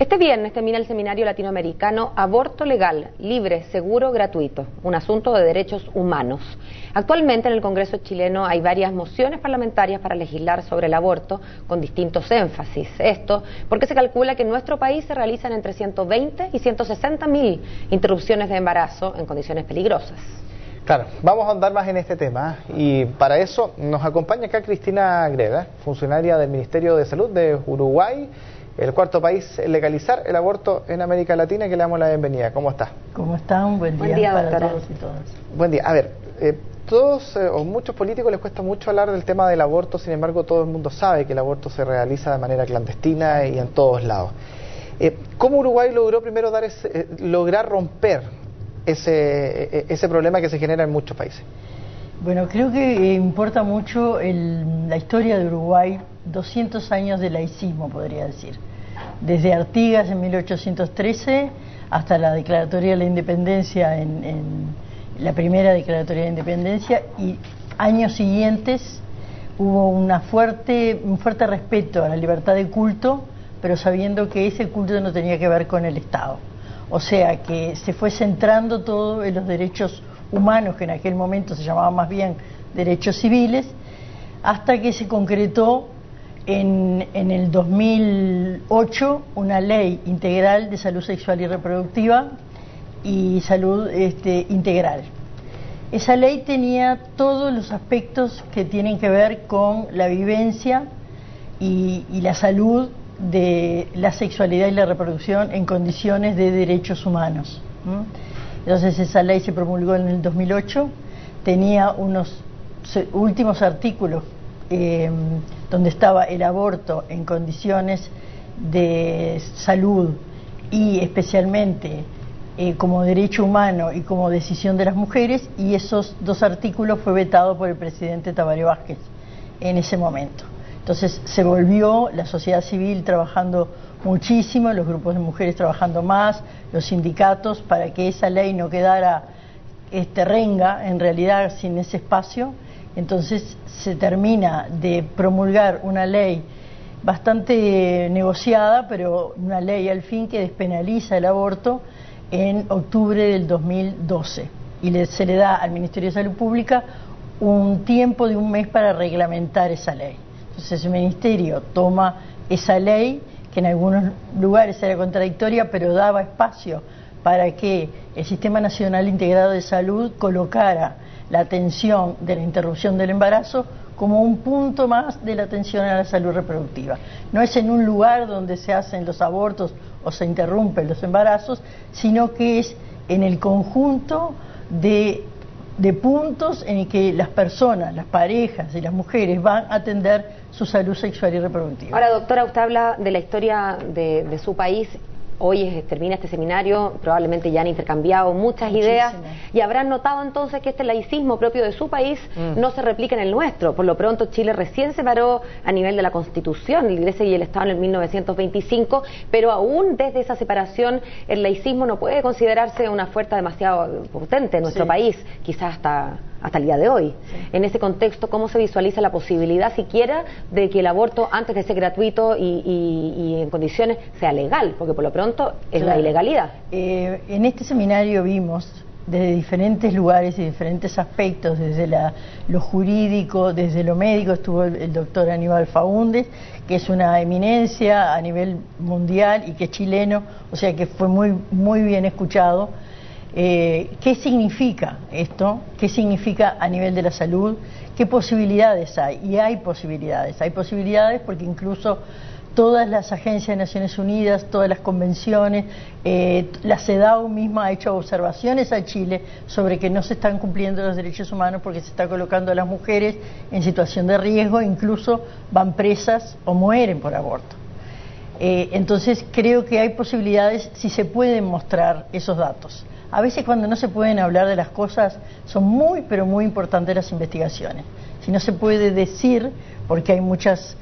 Este viernes termina el seminario latinoamericano Aborto Legal, Libre, Seguro, Gratuito, un asunto de derechos humanos. Actualmente en el Congreso chileno hay varias mociones parlamentarias para legislar sobre el aborto con distintos énfasis. Esto porque se calcula que en nuestro país se realizan entre 120 y 160.000 interrupciones de embarazo en condiciones peligrosas. Claro, vamos a ahondar más en este tema y para eso nos acompaña acá Cristina Greda, funcionaria del Ministerio de Salud de Uruguay, el cuarto país en legalizar el aborto en América Latina, que le damos la bienvenida. ¿Cómo está? ¿Cómo están? Buen día para todos y todas. Buen día. A ver, todos o muchos políticos les cuesta mucho hablar del tema del aborto, sin embargo todo el mundo sabe que el aborto se realiza de manera clandestina y en todos lados. ¿Cómo Uruguay logró primero lograr romper ese problema que se genera en muchos países? Bueno, creo que importa mucho la historia de Uruguay, 200 años de laicismo, podría decir. Desde Artigas en 1813 hasta la declaratoria de la independencia, en la primera declaratoria de independencia, y años siguientes hubo un fuerte respeto a la libertad de culto, pero sabiendo que ese culto no tenía que ver con el Estado. O sea que se fue centrando todo en los derechos humanos, que en aquel momento se llamaban más bien derechos civiles, hasta que se concretó en el 2008 una ley integral de salud sexual y reproductiva y salud integral. Esa ley tenía todos los aspectos que tienen que ver con la vivencia y la salud de la sexualidad y la reproducción en condiciones de derechos humanos. Entonces esa ley se promulgó en el 2008, tenía unos últimos artículos donde estaba el aborto en condiciones de salud y especialmente como derecho humano y como decisión de las mujeres, y esos dos artículos fue vetado por el presidente Tabaré Vázquez en ese momento. Entonces se volvió la sociedad civil trabajando muchísimo, los grupos de mujeres trabajando más, los sindicatos, para que esa ley no quedara renga, en realidad sin ese espacio. Entonces se termina de promulgar una ley bastante negociada, pero una ley al fin que despenaliza el aborto en octubre del 2012. Y se le da al Ministerio de Salud Pública un tiempo de un mes para reglamentar esa ley. Entonces el Ministerio toma esa ley, que en algunos lugares era contradictoria, pero daba espacio para que el Sistema Nacional Integrado de Salud colocara la atención de la interrupción del embarazo como un punto más de la atención a la salud reproductiva. No es en un lugar donde se hacen los abortos o se interrumpen los embarazos, sino que es en el conjunto de puntos en el que las personas, las parejas y las mujeres van a atender su salud sexual y reproductiva. Ahora, doctora, usted habla de la historia de su país. Hoy termina este seminario, probablemente ya han intercambiado muchas ideas y habrán notado entonces que este laicismo propio de su país no se replica en el nuestro. Por lo pronto Chile recién se paró a nivel de la Constitución, la Iglesia y el Estado en el 1925, pero aún desde esa separación el laicismo no puede considerarse una fuerza demasiado potente en nuestro país, quizás hasta el día de hoy. En ese contexto, ¿cómo se visualiza la posibilidad siquiera de que el aborto, antes de ser gratuito y en condiciones, sea legal? Porque por lo pronto es la ilegalidad. En este seminario vimos desde diferentes lugares y diferentes aspectos, desde lo jurídico, desde lo médico, estuvo el doctor Aníbal Faúndez, que es una eminencia a nivel mundial y que es chileno, o sea que fue muy bien escuchado. ¿Qué significa esto? ¿Qué significa a nivel de la salud? ¿Qué posibilidades hay? Y hay posibilidades porque incluso todas las agencias de Naciones Unidas, todas las convenciones, la CEDAW misma ha hecho observaciones a Chile sobre que no se están cumpliendo los derechos humanos porque se está colocando a las mujeres en situación de riesgo, incluso van presas o mueren por aborto. Entonces creo que hay posibilidades si se pueden mostrar esos datos. A veces cuando no se pueden hablar de las cosas son pero muy importantes las investigaciones. Si no se puede decir, porque hay muchas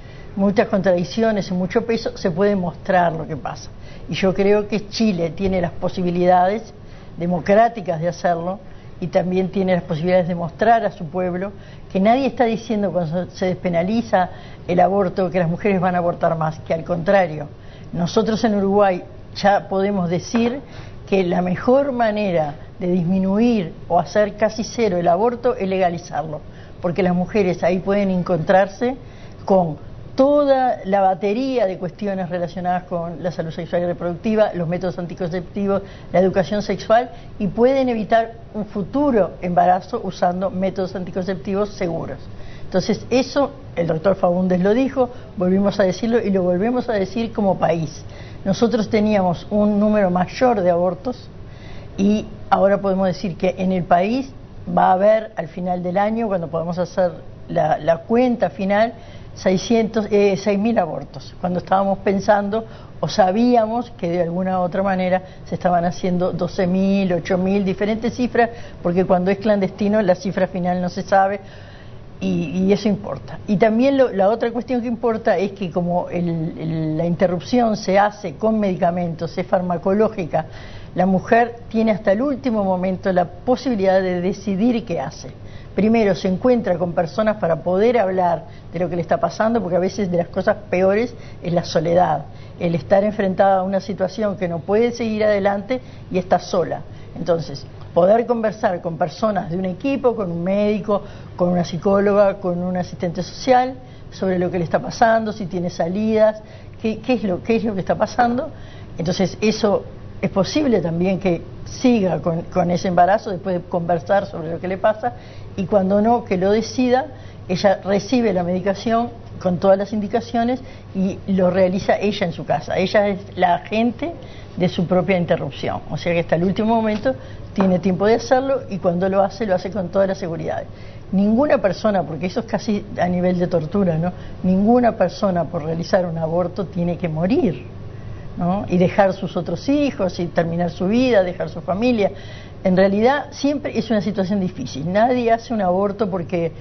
contradicciones y mucho peso, se puede mostrar lo que pasa. Y yo creo que Chile tiene las posibilidades democráticas de hacerlo y también tiene las posibilidades de mostrar a su pueblo que nadie está diciendo cuando se despenaliza el aborto que las mujeres van a abortar más, que al contrario, Nosotros en Uruguay ya podemos decir que la mejor manera de disminuir o hacer casi cero el aborto es legalizarlo, porque las mujeres ahí pueden encontrarse con toda la batería de cuestiones relacionadas con la salud sexual y reproductiva, los métodos anticonceptivos, la educación sexual, y pueden evitar un futuro embarazo usando métodos anticonceptivos seguros. Entonces eso, el doctor Faúndez lo dijo, volvimos a decirlo y lo volvemos a decir como país. Nosotros teníamos un número mayor de abortos y ahora podemos decir que en el país va a haber al final del año, cuando podamos hacer la cuenta final, 6.000 abortos, cuando estábamos pensando o sabíamos que de alguna u otra manera se estaban haciendo 12.000, 8.000, diferentes cifras, porque cuando es clandestino la cifra final no se sabe. Y eso importa. Y también la otra cuestión que importa es que como la interrupción se hace con medicamentos, es farmacológica, la mujer tiene hasta el último momento la posibilidad de decidir qué hace. Primero se encuentra con personas para poder hablar de lo que le está pasando, porque a veces de las cosas peores es la soledad, el estar enfrentada a una situación que no puede seguir adelante y está sola. Entonces, poder conversar con personas de un equipo, con un médico, con una psicóloga, con un asistente social, sobre lo que le está pasando, si tiene salidas, qué es lo que está pasando. Entonces eso es posible también que siga con ese embarazo después de conversar sobre lo que le pasa, y cuando no, que lo decida, ella recibe la medicación con todas las indicaciones y lo realiza ella en su casa. Ella es la agente de su propia interrupción, o sea que hasta el último momento tiene tiempo de hacerlo, y cuando lo hace con toda la seguridad. Ninguna persona, porque eso es casi a nivel de tortura, ¿no? Ninguna persona por realizar un aborto tiene que morir, ¿no? Y dejar sus otros hijos y terminar su vida, dejar su familia. En realidad siempre es una situación difícil. Nadie hace un aborto porque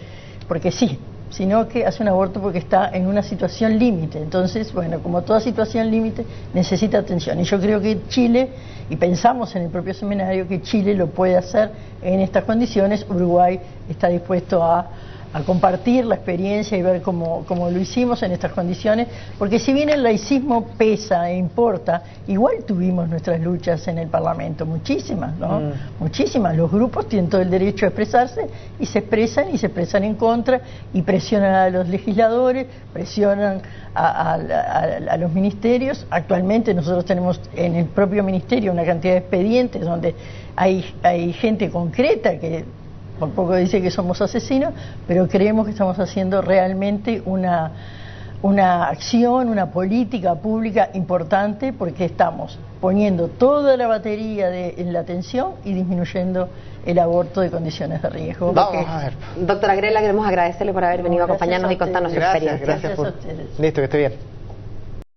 sí, sino que hace un aborto porque está en una situación límite. Entonces, bueno, como toda situación límite, necesita atención. Y yo creo que Chile, y pensamos en el propio seminario, que Chile lo puede hacer en estas condiciones. Uruguay está dispuesto a compartir la experiencia y ver cómo lo hicimos en estas condiciones, porque si bien el laicismo pesa e importa, igual tuvimos nuestras luchas en el Parlamento, muchísimas, ¿no? Muchísimas. Los grupos tienen todo el derecho a expresarse y se expresan en contra, y presionan a los legisladores, presionan a los ministerios. Actualmente nosotros tenemos en el propio ministerio una cantidad de expedientes donde hay gente concreta que por poco dice que somos asesinos, pero creemos que estamos haciendo realmente una acción, una política pública importante, porque estamos poniendo toda la batería en la atención y disminuyendo el aborto de condiciones de riesgo. Vamos a ver. Doctora Grela, queremos agradecerle por haber venido a acompañarnos y contarnos su experiencia. Gracias a ustedes. Listo, que esté bien.